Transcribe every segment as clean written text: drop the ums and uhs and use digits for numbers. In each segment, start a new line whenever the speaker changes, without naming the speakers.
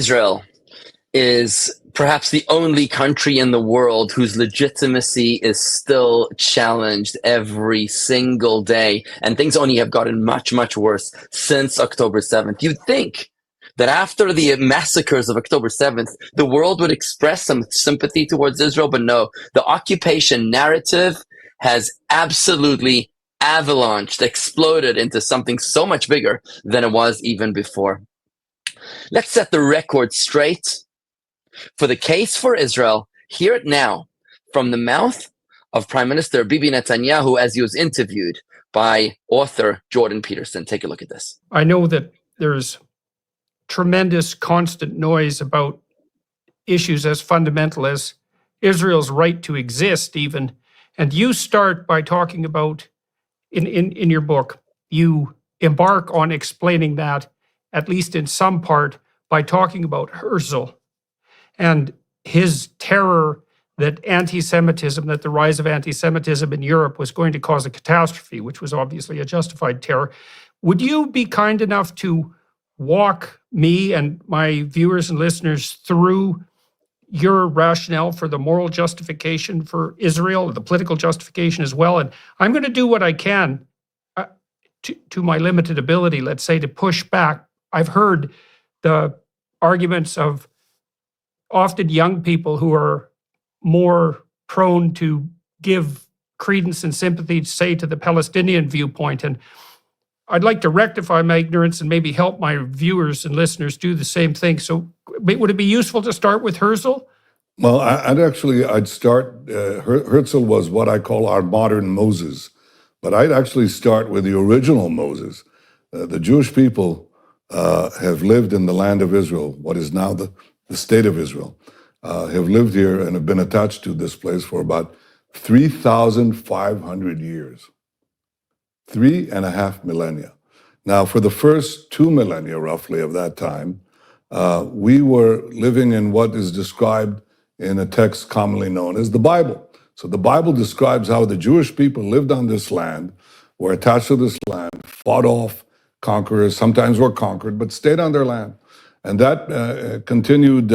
Israel is perhaps the only country in the world whose legitimacy is still challenged every single day. And things only have gotten much, much worse since October 7th. You'd think that after the massacres of October 7th, the world would express some sympathy towards Israel, but no, the occupation narrative has absolutely avalanched, exploded into something so much bigger than it was even before. Let's set the record straight for the case for Israel. Hear it now from the mouth of Prime Minister Bibi Netanyahu as he was interviewed by author Jordan Peterson. Take a look at this.
I know that there's tremendous constant noise about issues as fundamental as Israel's right to exist even. And you start by talking about, in your book, you embark on explaining that, at least in some part, by talking about Herzl and his terror that anti-Semitism, that the rise of anti-Semitism in Europe was going to cause a catastrophe, which was obviously a justified terror. Would you be kind enough to walk me and my viewers and listeners through your rationale for the moral justification for Israel, the political justification as well? And I'm going to do what I can to my limited ability, let's say, to push back. I've heard the arguments of often young people who are more prone to give credence and sympathy, say, to the Palestinian viewpoint. And I'd like to rectify my ignorance and maybe help my viewers and listeners do the same thing. So would it be useful to start with Herzl?
Well, I'd start, Herzl was what I call our modern Moses, but I'd actually start with the original Moses. The Jewish people have lived in the land of Israel, what is now the state of Israel, have lived here and have been attached to this place for about 3,500 years. 3.5 millennia. Now, for the first 2 millennia, roughly, of that time, we were living in what is described in a text commonly known as the Bible. So the Bible describes how the Jewish people lived on this land, were attached to this land, fought off conquerors, sometimes were conquered, but stayed on their land. And that continued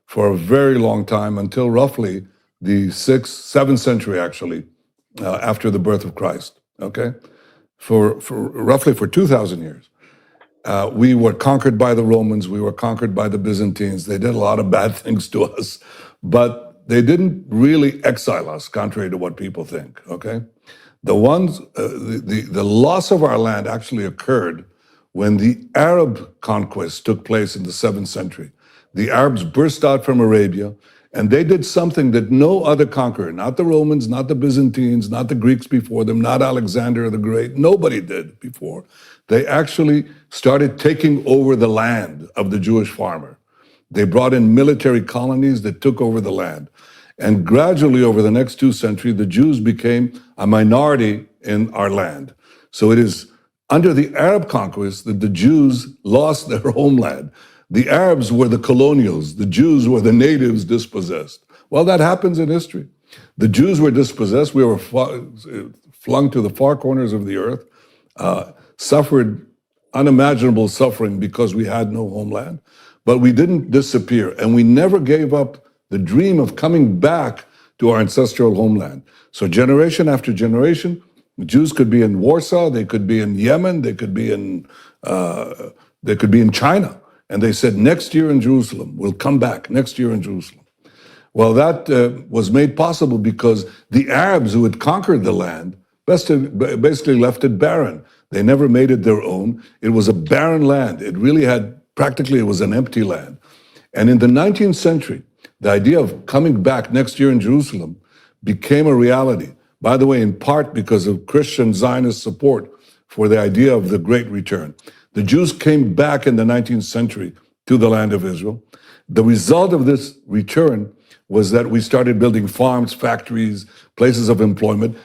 for a very long time until roughly the 7th century, actually, after the birth of Christ, okay? For roughly 2,000 years. We were conquered by the Romans, we were conquered by the Byzantines. They did a lot of bad things to us, but they didn't really exile us, contrary to what people think, okay? The loss of our land actually occurred when the Arab conquest took place in the 7th century. The Arabs burst out from Arabia, and they did something that no other conqueror, not the Romans, not the Byzantines, not the Greeks before them, not Alexander the Great, nobody did before. They actually started taking over the land of the Jewish farmer. They brought in military colonies that took over the land. And gradually over the next 2 centuries, the Jews became a minority in our land. So it is under the Arab conquest that the Jews lost their homeland. The Arabs were the colonials. The Jews were the natives dispossessed. Well, that happens in history. The Jews were dispossessed. We were flung to the far corners of the earth, suffered unimaginable suffering because we had no homeland. But we didn't disappear, and we never gave up the dream of coming back to our ancestral homeland. So generation after generation, the Jews could be in Warsaw, they could be in Yemen, they could be in China. And they said, next year in Jerusalem, we'll come back, next year in Jerusalem. Well, that was made possible because the Arabs who had conquered the land basically left it barren. They never made it their own. It was a barren land. It really had, practically it was an empty land. And in the 19th century, the idea of coming back next year in Jerusalem became a reality. By the way, in part because of Christian Zionist support for the idea of the Great Return. The Jews came back in the 19th century to the land of Israel. The result of this return was that we started building farms, factories, places of employment.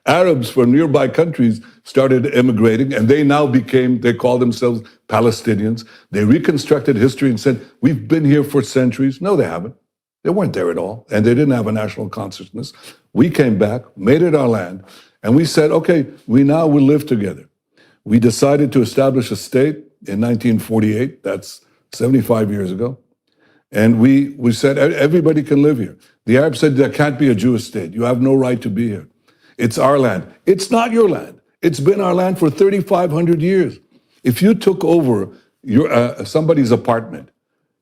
Arabs from nearby countries started immigrating, and they now they call themselves Palestinians. They reconstructed history and said, we've been here for centuries. No, they haven't. They weren't there at all, and they didn't have a national consciousness. We came back, made it our land, and we said, okay, we now will live together. We decided to establish a state in 1948. That's 75 years ago. And we said everybody can live here. The Arabs said there can't be a Jewish state. You have no right to be here. It's our land. It's not your land. It's been our land for 3,500 years. If you took over somebody's apartment,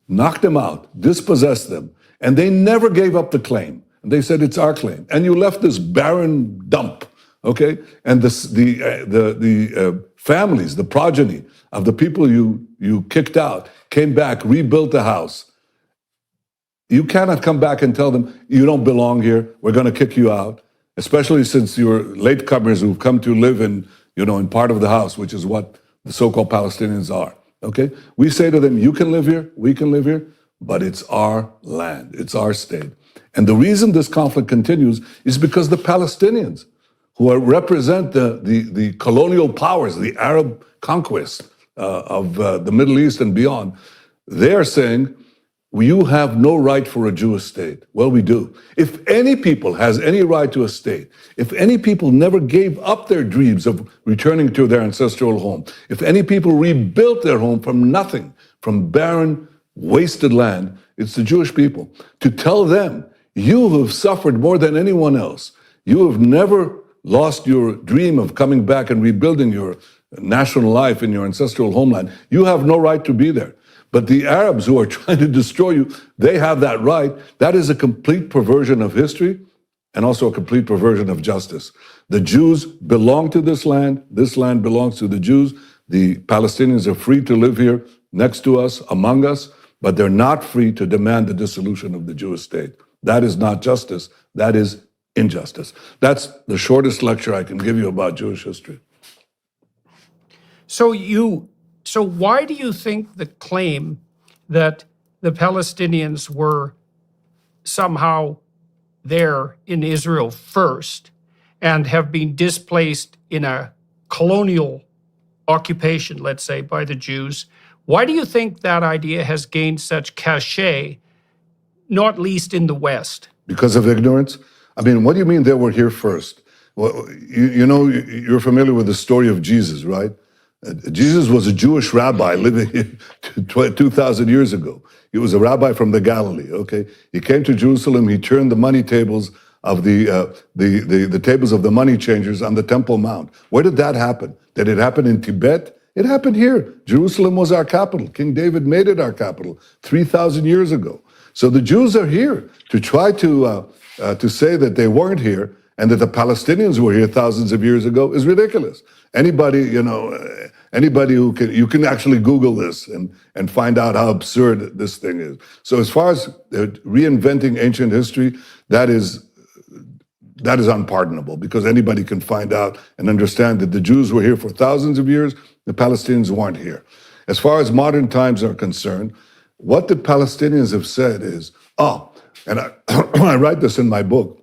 knocked them out, dispossessed them, and they never gave up the claim, and they said it's our claim, and you left this barren dump, okay? And the families, the progeny of the people you kicked out, came back, rebuilt the house. You cannot come back and tell them, you don't belong here, we're going to kick you out, especially since you're latecomers who've come to live in part of the house, which is what the so-called Palestinians are, okay? We say to them, you can live here, we can live here, but it's our land, it's our state. And the reason this conflict continues is because the Palestinians, who represent the colonial powers, the Arab conquest of the Middle East and beyond, they are saying, you have no right for a Jewish state. Well, we do. If any people has any right to a state, if any people never gave up their dreams of returning to their ancestral home, if any people rebuilt their home from nothing, from barren, wasted land, it's the Jewish people. To tell them, you have suffered more than anyone else. You have never lost your dream of coming back and rebuilding your national life in your ancestral homeland. You have no right to be there. But the Arabs who are trying to destroy you, they have that right. That is a complete perversion of history and also a complete perversion of justice. The Jews belong to this land belongs to the Jews. The Palestinians are free to live here next to us, among us, but they're not free to demand the dissolution of the Jewish state. That is not justice, that is injustice. That's the shortest lecture I can give you about Jewish history.
So why do you think the claim that the Palestinians were somehow there in Israel first and have been displaced in a colonial occupation, let's say, by the Jews, why do you think that idea has gained such cachet, not least in the West?
Because of ignorance? I mean, what do you mean they were here first? Well, you're familiar with the story of Jesus, right? Jesus was a Jewish rabbi living 2,000 years ago. He was a rabbi from the Galilee, okay? He came to Jerusalem, he turned the money tables of the tables of the money changers on the Temple Mount. Where did that happen? Did it happen in Tibet? It happened here. Jerusalem was our capital. King David made it our capital 3,000 years ago. So the Jews are here to try to say that they weren't here and that the Palestinians were here thousands of years ago is ridiculous. Anybody who you can actually Google this and find out how absurd this thing is. So as far as reinventing ancient history, that is unpardonable, because anybody can find out and understand that the Jews were here for thousands of years, the Palestinians weren't here. As far as modern times are concerned, what the Palestinians have said is, and I write this in my book,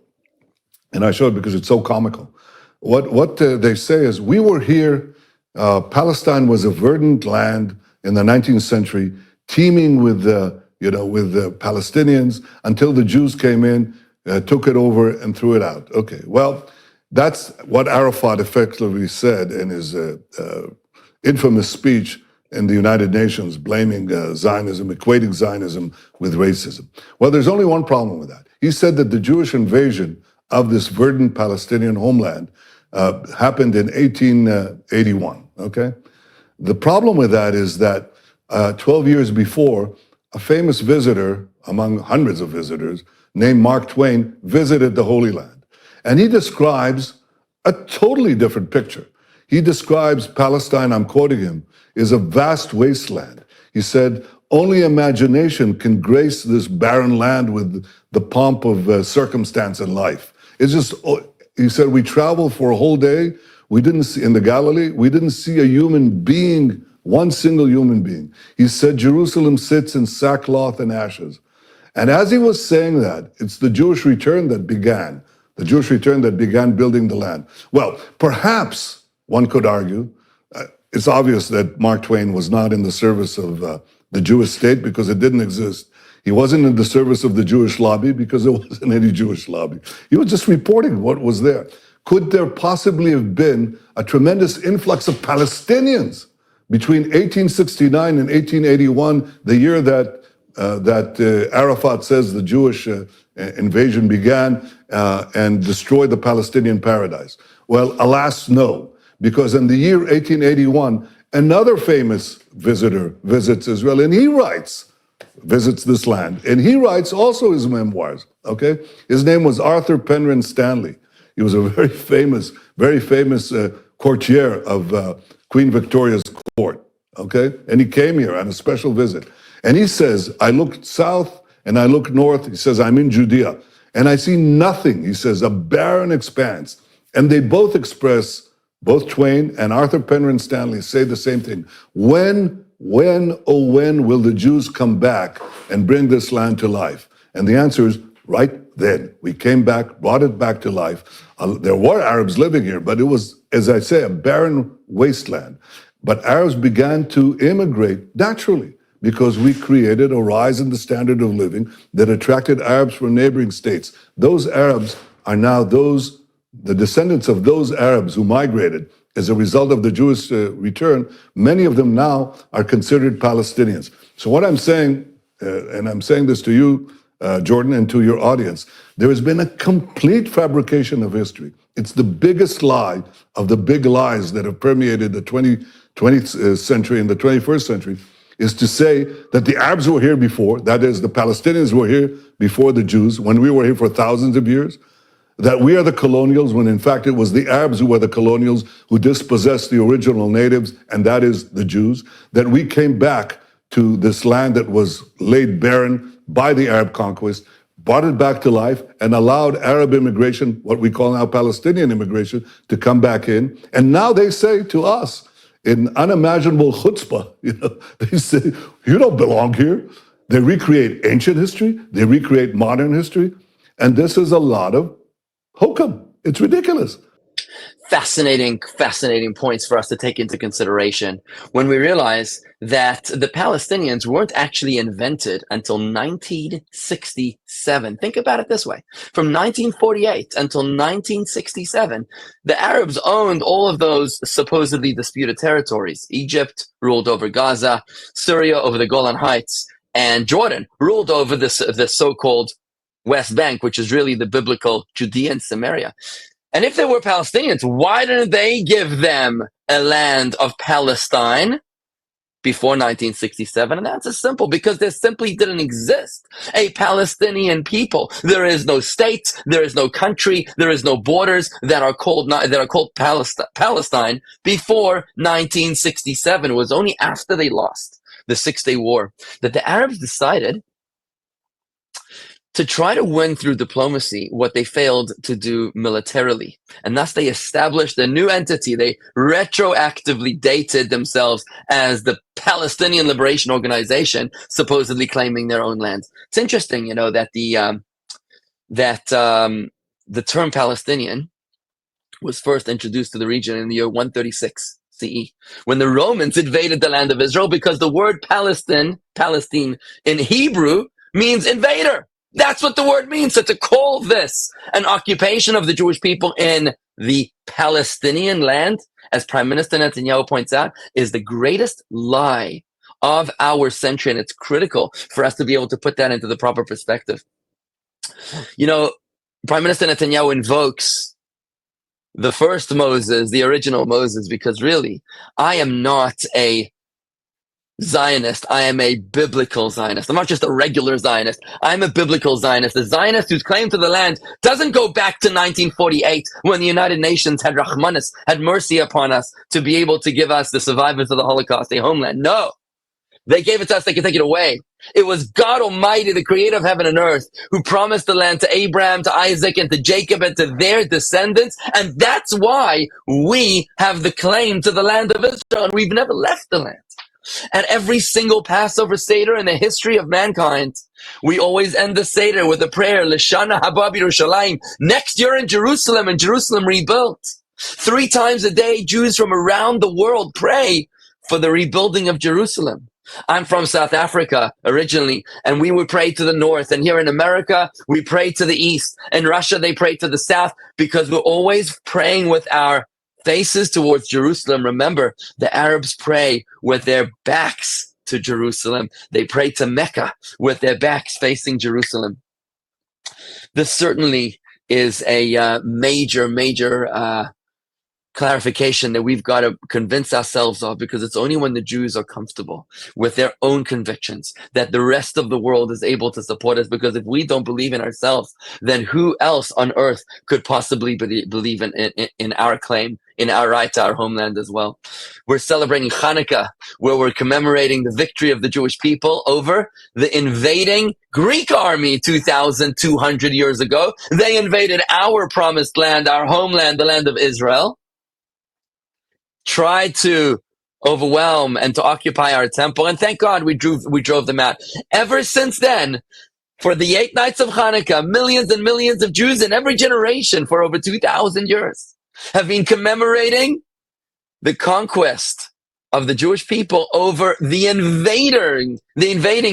and I show it because it's so comical. What they say is, we were here, Palestine was a verdant land in the 19th century, teeming with the Palestinians, until the Jews came in, took it over and threw it out. Okay, well, that's what Arafat effectively said in his infamous speech in the United Nations, blaming Zionism, equating Zionism with racism. Well, there's only one problem with that. He said that the Jewish invasion of this verdant Palestinian homeland happened in 1881, okay? The problem with that is that 12 years before, a famous visitor, among hundreds of visitors, named Mark Twain, visited the Holy Land. And he describes a totally different picture. He describes Palestine, I'm quoting him, is a vast wasteland. He said, only imagination can grace this barren land with the pomp of circumstance and life. It's just, he said, we traveled for a whole day. We didn't see, in the Galilee, we didn't see a human being, one single human being. He said, Jerusalem sits in sackcloth and ashes. And as he was saying that, it's the Jewish return that began building the land. Well, perhaps one could argue, it's obvious that Mark Twain was not in the service of the Jewish state because it didn't exist. He wasn't in the service of the Jewish lobby because there wasn't any Jewish lobby. He was just reporting what was there. Could there possibly have been a tremendous influx of Palestinians Between 1869 and 1881, the year that Arafat says the Jewish invasion began and destroyed the Palestinian paradise. Well, alas, no, because in the year 1881, another famous visitor visits Israel, and he visits this land, and he writes also his memoirs, okay? His name was Arthur Penrhyn Stanley. He was a very famous courtier of Queen Victoria's court, okay? And he came here on a special visit. And he says, I look south and I look north. He says, I'm in Judea. And I see nothing, he says, a barren expanse. And they both express, both Twain and Arthur Penrhyn Stanley say the same thing. When will the Jews come back and bring this land to life? And the answer is right then. We came back, brought it back to life. There were Arabs living here, but it was, as I say, a barren wasteland. But Arabs began to immigrate naturally because we created a rise in the standard of living that attracted Arabs from neighboring states. Those Arabs are now the descendants of those Arabs who migrated as a result of the Jewish return. Many of them now are considered Palestinians. So what I'm saying, and I'm saying this to you, Jordan, and to your audience, there has been a complete fabrication of history. It's the biggest lie of the big lies that have permeated the 20th century and the 21st century, is to say that the Arabs were here before, that is, the Palestinians were here before the Jews, when we were here for thousands of years, that we are the colonials, when in fact it was the Arabs who were the colonials, who dispossessed the original natives, and that is the Jews, that we came back to this land that was laid barren by the Arab conquest, brought it back to life, and allowed Arab immigration, what we call now Palestinian immigration, to come back in. And now they say to us, in unimaginable chutzpah, they say, you don't belong here. They recreate ancient history, they recreate modern history, and this is a lot of hokum. It's ridiculous.
Fascinating points for us to take into consideration when we realize that the Palestinians weren't actually invented until 1967. Think about it this way. From 1948 until 1967, the Arabs owned all of those supposedly disputed territories. Egypt ruled over Gaza, Syria over the Golan Heights, and Jordan ruled over the so-called West Bank, which is really the biblical Judea and Samaria. And if they were Palestinians, why didn't they give them a land of Palestine before 1967? And that's simple, because there simply didn't exist a Palestinian people. There is no state, there is no country, there is no borders that are called Palestine before 1967. It was only after they lost the 6-Day War that the Arabs decided to try to win through diplomacy what they failed to do militarily. And thus they established a new entity. They retroactively dated themselves as the Palestinian Liberation Organization, supposedly claiming their own land. It's interesting, that the term Palestinian was first introduced to the region in the year 136 CE, when the Romans invaded the land of Israel, because the word Palestine in Hebrew means invader. That's what the word means. So to call this an occupation of the Jewish people in the Palestinian land, as Prime Minister Netanyahu points out, is the greatest lie of our century. And it's critical for us to be able to put that into the proper perspective. Prime Minister Netanyahu invokes the first Moses, the original Moses, because really, I am not a Zionist. I am a biblical Zionist. I'm not just a regular Zionist. I'm a biblical Zionist. A Zionist whose claim to the land doesn't go back to 1948, when the United Nations had Rahmanis, had mercy upon us to be able to give us, the survivors of the Holocaust, a homeland. No. They gave it to us, they could take it away. It was God Almighty, the creator of heaven and earth, who promised the land to Abraham, to Isaac, and to Jacob, and to their descendants. And that's why we have the claim to the land of Israel, and we've never left the land. And every single Passover Seder in the history of mankind, we always end the Seder with a prayer, L'shana haba b'Yerushalayim, next year in Jerusalem, and Jerusalem rebuilt. 3 times a day, Jews from around the world pray for the rebuilding of Jerusalem. I'm from South Africa originally, and we would pray to the north. And here in America, we pray to the east. In Russia, they pray to the south, because we're always praying with our faces towards Jerusalem. Remember, the Arabs pray with their backs to Jerusalem. They pray to Mecca with their backs facing Jerusalem. This certainly is a major clarification that we've got to convince ourselves of, because it's only when the Jews are comfortable with their own convictions that the rest of the world is able to support us. Because if we don't believe in ourselves, then who else on earth could possibly believe in our claim, in our right to our homeland as well? We're celebrating Hanukkah, where we're commemorating the victory of the Jewish people over the invading Greek army 2,200 years ago. They invaded our promised land, our homeland, the land of Israel, tried to overwhelm and to occupy our temple, and thank God we drove them out. Ever since then, for the 8 nights of Hanukkah, millions and millions of Jews in every generation for over 2,000 years have been commemorating the conquest of the Jewish people over the invading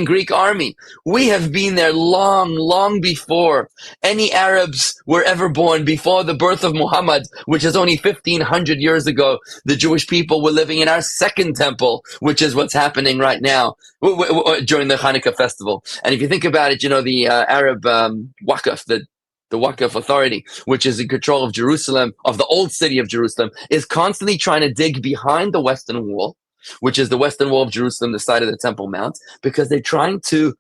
Greek army. We have been there long before any Arabs were ever born, before the birth of Muhammad, which is only 1,500 years ago. The Jewish people were living in our second temple, which is what's happening right now during the Hanukkah festival. And if you think about it, the Arab Waqf, the Waqf authority, which is in control of Jerusalem, of the old city of Jerusalem, is constantly trying to dig behind the Western Wall, which is the Western Wall of Jerusalem, the side of the Temple Mount, because they're trying to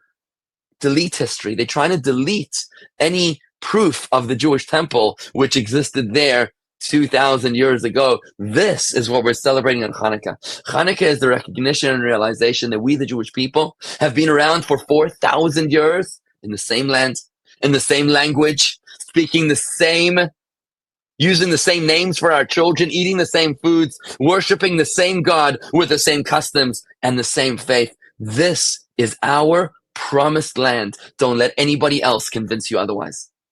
delete history. They're trying to delete any proof of the Jewish temple, which existed there 2,000 years ago. This is what we're celebrating on Hanukkah. Hanukkah is the recognition and realization that we, the Jewish people, have been around for 4,000 years in the same land, in the same language, speaking the same, using the same names for our children, eating the same foods, worshiping the same God with the same customs and the same faith. This is our promised land. Don't let anybody else convince you otherwise.